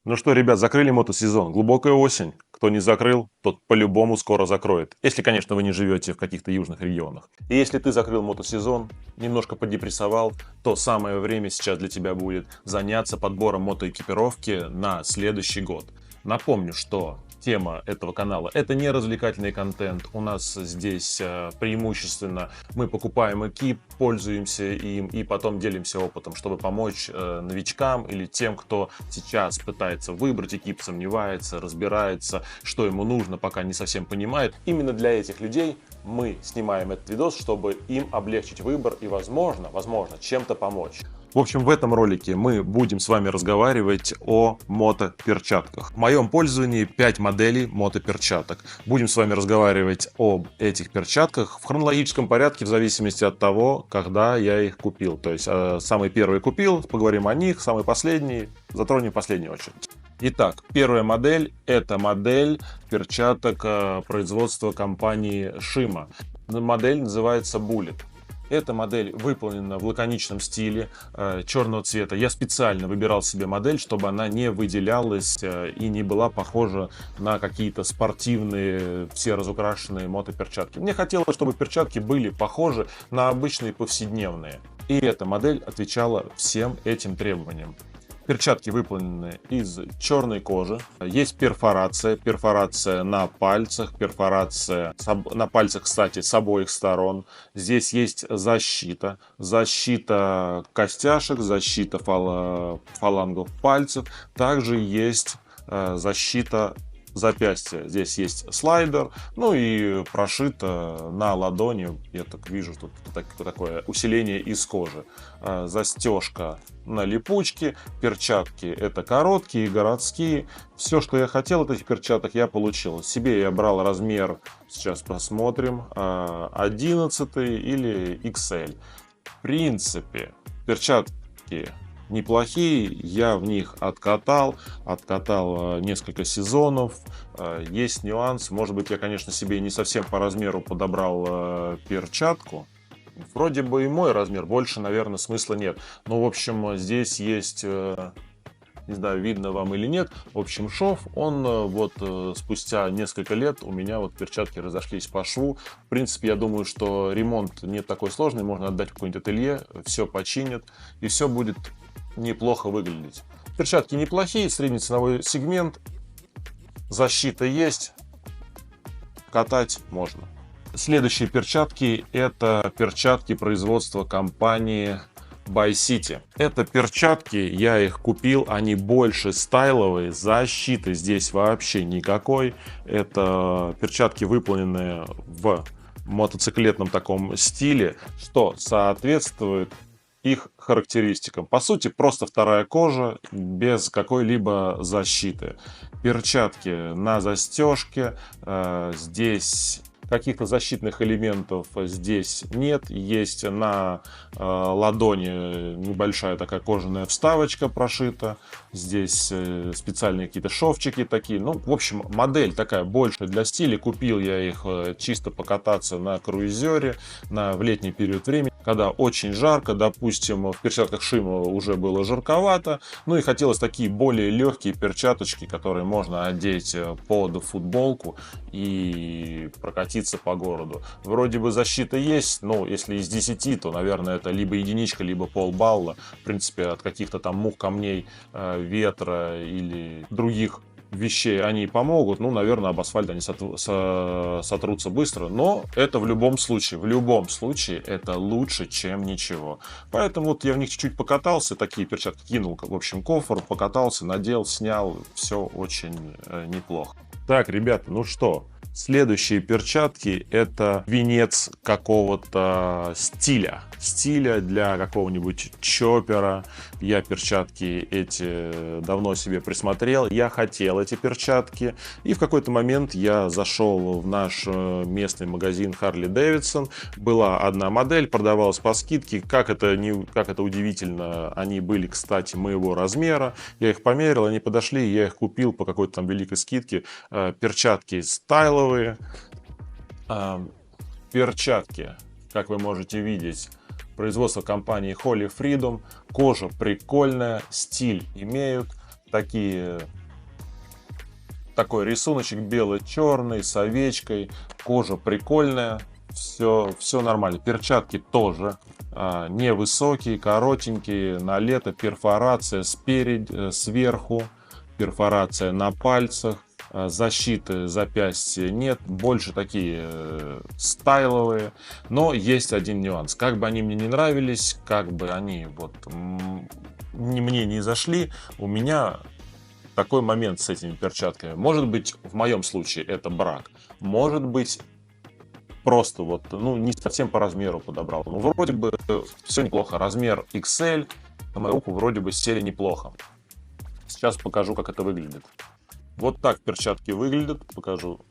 Ну что, ребят, закрыли мотосезон. Глубокая осень. Кто не закрыл, тот по-любому скоро закроет. Если, конечно, вы не живете в каких-то южных регионах. И если ты закрыл мотосезон, немножко подепрессовал, то самое время сейчас для тебя будет заняться подбором мотоэкипировки на следующий год. Напомню, что тема этого канала — это не развлекательный контент. У нас здесь преимущественно мы покупаем экип, пользуемся им и потом делимся опытом, чтобы помочь новичкам или тем, кто сейчас пытается выбрать экип, сомневается, разбирается, что ему нужно, пока не совсем понимает. Именно для этих людей мы снимаем этот видос, чтобы им облегчить выбор и, возможно, чем-то помочь. В общем, в этом ролике мы будем с вами разговаривать о мотоперчатках. В моем пользовании 5 моделей мотоперчаток. Будем с вами разговаривать об этих перчатках в хронологическом порядке, в зависимости от того, когда я их купил. То есть, самый первый купил, поговорим о них, самый последний затронем в последнюю очередь. Итак, первая модель — это модель перчаток производства компании Shima. Модель называется Bullet. Эта модель выполнена в лаконичном стиле черного цвета. Я специально выбирал себе модель, чтобы она не выделялась и не была похожа на какие-то спортивные, все разукрашенные мотоперчатки. Мне хотелось, чтобы перчатки были похожи на обычные повседневные. И эта модель отвечала всем этим требованиям. Перчатки выполнены из черной кожи. Есть перфорация на пальцах, перфорация на пальцах, кстати, с обоих сторон. Здесь есть защита костяшек, защита фалангов пальцев. Также есть защита запястья. Здесь есть слайдер, ну и прошито на ладони, я так вижу, тут такое усиление из кожи. Застежка на липучке, перчатки это короткие, городские. Все, что я хотел от этих перчаток, я получил. Себе я брал размер, сейчас посмотрим, 11 или XL. В принципе, перчатки неплохие, я в них откатал несколько сезонов. Есть нюанс, может быть, я, конечно, себе не совсем по размеру подобрал перчатку. Вроде бы и мой размер, больше, наверное, смысла нет. Но, в общем, здесь есть, не знаю, видно вам или нет, в общем, шов, он вот спустя несколько лет у меня вот перчатки разошлись по шву. В принципе, я думаю, что ремонт не такой сложный, можно отдать в какое-нибудь ателье, все починят, и все будет неплохо выглядеть. Перчатки неплохие, средний ценовой сегмент, защита есть, катать можно. Следующие перчатки — это перчатки производства компании By City. Это перчатки, я их купил, они больше стайловые, защиты здесь вообще никакой. Это перчатки, выполненные в мотоциклетном таком стиле, что соответствует их характеристикам. По сути, просто вторая кожа без какой-либо защиты. Перчатки на застежке. Здесь каких-то защитных элементов здесь нет. Есть на ладони небольшая такая кожаная вставочка прошита. Здесь специальные какие-то шовчики такие. Ну, в общем, модель такая больше для стиля. Купил я их чисто покататься на круизере в летний период времени, когда очень жарко. Допустим, в перчатках Shima уже было жарковато. Ну и хотелось такие более легкие перчаточки, которые можно одеть под футболку и прокатиться по городу. Вроде бы защита есть, но если из 10, то, наверное, это либо единичка, либо полбалла. В принципе, от каких-то там мух, камней, ветра или других вещей они помогут. Ну, наверное, об асфальт они сотрутся быстро, но это в любом случае это лучше, чем ничего. Поэтому вот я в них чуть-чуть покатался, такие перчатки кинул, в общем, кофр, покатался, надел, снял, все очень неплохо. Так, ребята, ну что, следующие перчатки — это венец какого-то стиля для какого-нибудь чоппера. Я перчатки эти давно себе присмотрел, я хотел эти перчатки, и в какой-то момент я зашел в наш местный магазин Harley Davidson. Была одна модель, продавалась по скидке. Как это удивительно, они были, кстати, моего размера. Я их померил, они подошли, я их купил по какой-то там великой скидке. Перчатки стайловые, перчатки, как вы можете видеть, производство компании Holy Freedom. Кожа прикольная, стиль имеют. такой рисуночек бело-черный с овечкой, кожа прикольная, все нормально. Перчатки тоже невысокие, коротенькие, на лето, перфорация спереди, сверху, перфорация на пальцах, защиты запястья нет, больше такие стайловые, но есть один нюанс. Как бы они мне не нравились, как бы они вот мне не зашли, у меня такой момент с этими перчатками. Может быть, в моем случае это брак, может быть, просто вот, ну, не совсем по размеру подобрал. Ну, вроде бы все неплохо. Размер XL на мою руку вроде бы сели неплохо. Сейчас покажу, как это выглядит. Вот так перчатки выглядят. Покажу.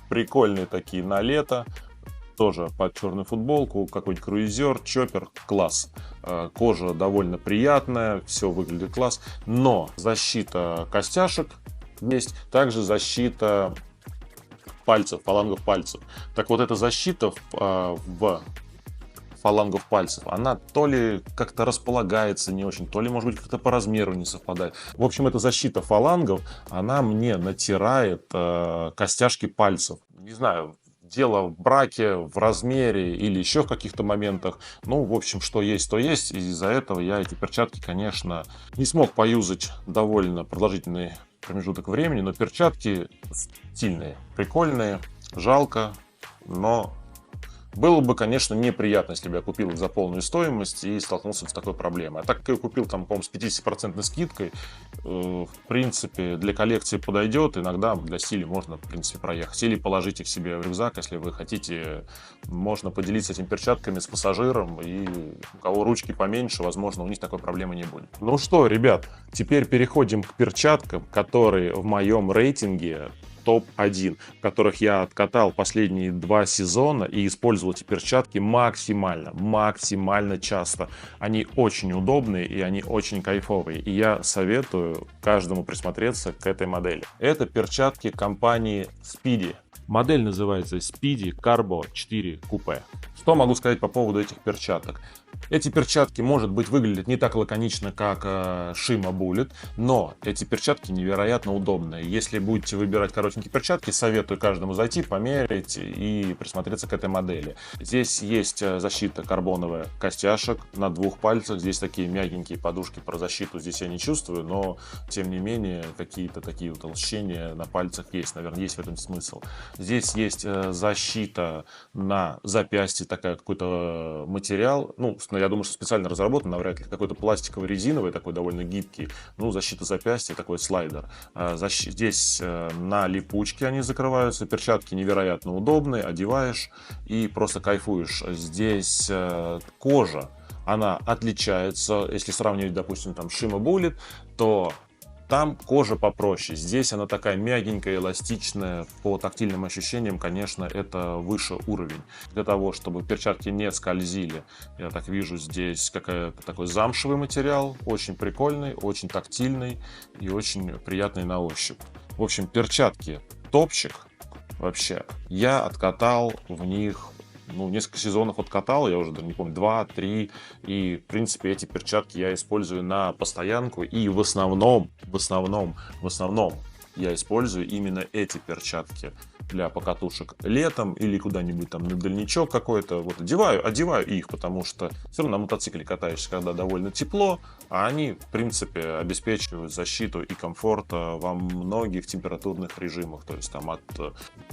Прикольные такие на лето. Тоже под черную футболку. Какой-нибудь круизер, чоппер. Класс. Кожа довольно приятная. Все выглядит класс. Но защита костяшек есть. Также защита пальцев, фалангов пальцев. Так вот, эта защита в фалангов пальцев, она то ли как-то располагается не очень, то ли, может быть, как-то по размеру не совпадает. В общем, эта защита фалангов, она мне натирает костяшки пальцев. Не знаю, дело в браке, в размере или еще в каких-то моментах. Ну, в общем, что есть, то есть. И из-за этого я эти перчатки, конечно, не смог поюзать довольно продолжительный промежуток времени, но перчатки стильные, прикольные, жалко, но было бы, конечно, неприятно, если бы я купил их за полную стоимость и столкнулся с такой проблемой. А так как я купил там, по-моему, с 50% скидкой, в принципе, для коллекции подойдет. Иногда для стиля можно, в принципе, проехать. Или положить их себе в рюкзак, если вы хотите. Можно поделиться этими перчатками с пассажиром. И у кого ручки поменьше, возможно, у них такой проблемы не будет. Ну что, ребят, теперь переходим к перчаткам, которые в моем рейтинге топ-1, в которых я откатал последние 2 сезона и использовал эти перчатки максимально часто. Они очень удобные и они очень кайфовые. И я советую каждому присмотреться к этой модели. Это перчатки компании Speedy. Модель называется Speedy Carbo 4 Coupe. Что могу сказать по поводу этих перчаток? Эти перчатки, может быть, выглядят не так лаконично, как Shima Bullet, но эти перчатки невероятно удобные. Если будете выбирать коротенькие перчатки, советую каждому зайти, померить и присмотреться к этой модели. Здесь есть защита карбоновая костяшек на 2 пальцах. Здесь такие мягенькие подушки про защиту здесь я не чувствую, но тем не менее какие-то такие утолщения на пальцах есть. Наверное, есть в этом смысл. Здесь есть защита на запястье, такая какой-то материал. Ну, я думаю, что специально разработан, навряд ли какой-то пластиковый, резиновый, такой довольно гибкий. Ну, защита запястья, такой слайдер. Здесь на липучке они закрываются. Перчатки невероятно удобные, одеваешь и просто кайфуешь. Здесь кожа, она отличается. Если сравнивать, допустим, там Shima Bullet, то там кожа попроще. Здесь она такая мягенькая, эластичная. По тактильным ощущениям, конечно, это выше уровень. Для того, чтобы перчатки не скользили, я так вижу, здесь какой-то такой замшевый материал. Очень прикольный, очень тактильный и очень приятный на ощупь. В общем, перчатки топчик. Вообще, я откатал в них, ну, несколько сезонов откатал, я уже не помню, 2-3, и, в принципе, эти перчатки я использую на постоянку, и в основном я использую именно эти перчатки для покатушек летом или куда-нибудь там на дальничок какой-то. Вот одеваю их, потому что все равно на мотоцикле катаешься, когда довольно тепло, а они, в принципе, обеспечивают защиту и комфорт во многих температурных режимах, то есть там от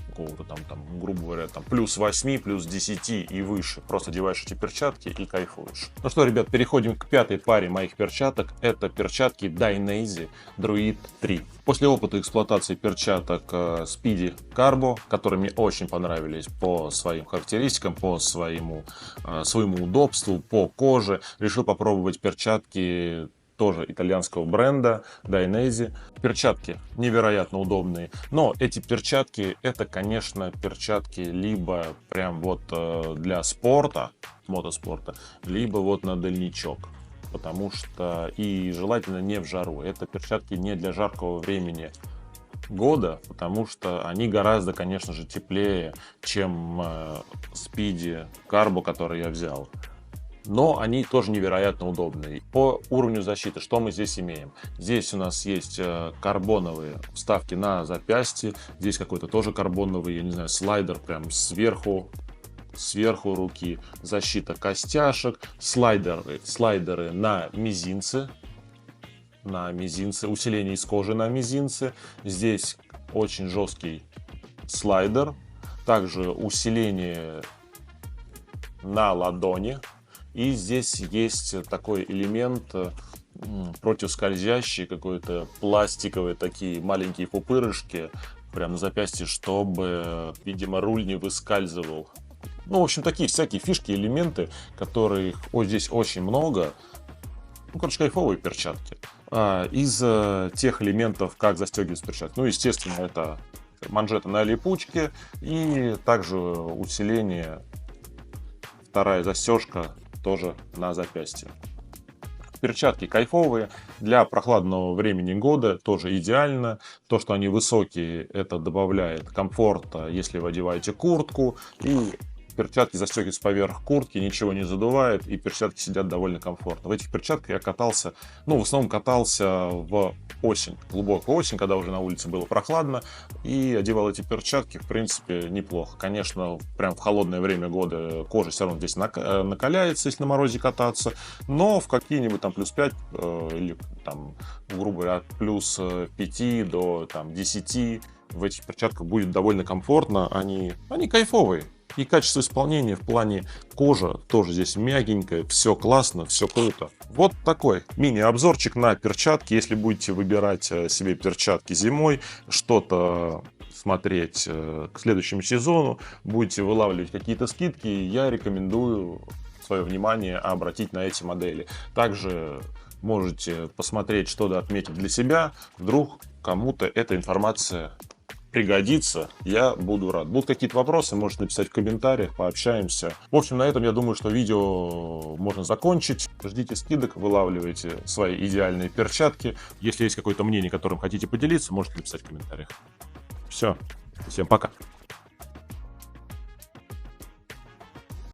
какого-то там, грубо говоря, там +8, +10 и выше. Просто одеваешь эти перчатки и кайфуешь. Ну что, ребят, переходим к 5-й паре моих перчаток. Это перчатки Dainese Druid 3. После опыта эксплуатации перчаток Speedy Carbo, которые мне очень понравились по своим характеристикам, по своему удобству, по коже, решил попробовать перчатки тоже итальянского бренда Dainese. Перчатки невероятно удобные, но эти перчатки, это, конечно, перчатки либо прям вот для спорта, мотоспорта, либо вот на дальничок. Потому что и желательно не в жару. Это перчатки не для жаркого времени года, потому что они гораздо, конечно же, теплее, чем Speedy Carbo, который я взял. но они тоже невероятно удобные. По уровню защиты, что мы здесь имеем? Здесь у нас есть карбоновые вставки на запястье, здесь какой-то тоже карбоновый, я не знаю, слайдер прям сверху руки, защита костяшек, слайдеры на мизинце, усиление из кожи на мизинце. Здесь очень жесткий слайдер, также усиление на ладони. И здесь есть такой элемент противоскользящий, какой-то пластиковые такие маленькие пупырышки прямо на запястье, чтобы, видимо, руль не выскальзывал. Ну, в общем, такие всякие фишки, элементы, которых здесь очень много. Ну, короче, кайфовые перчатки. Из тех элементов, как застегивать перчатки, ну, естественно, это манжета на липучке и также усиление, вторая застежка тоже на запястье. Перчатки кайфовые, для прохладного времени года тоже идеально. То, что они высокие, это добавляет комфорта, если вы одеваете куртку. И перчатки застегиваются поверх куртки, ничего не задувает, и перчатки сидят довольно комфортно. В этих перчатках я катался, в основном катался в осень, глубокую осень, когда уже на улице было прохладно, и одевал эти перчатки, в принципе, неплохо. Конечно, прям в холодное время года кожа все равно здесь накаляется, если на морозе кататься, но в какие-нибудь там плюс 5 или там, грубо говоря, от плюс 5 до там 10 в этих перчатках будет довольно комфортно, они кайфовые. И качество исполнения в плане кожи тоже здесь мягенькое, все классно, все круто. Вот такой мини-обзорчик на перчатки. Если будете выбирать себе перчатки зимой, что-то смотреть к следующему сезону, будете вылавливать какие-то скидки, я рекомендую свое внимание обратить на эти модели. Также можете посмотреть, что-то отметить для себя. Вдруг кому-то эта информация пригодится, я буду рад. Будут какие-то вопросы, можете написать в комментариях, пообщаемся. В общем, на этом, я думаю, что видео можно закончить. Ждите скидок, вылавливайте свои идеальные перчатки. Если есть какое-то мнение, которым хотите поделиться, можете написать в комментариях. Все, всем пока.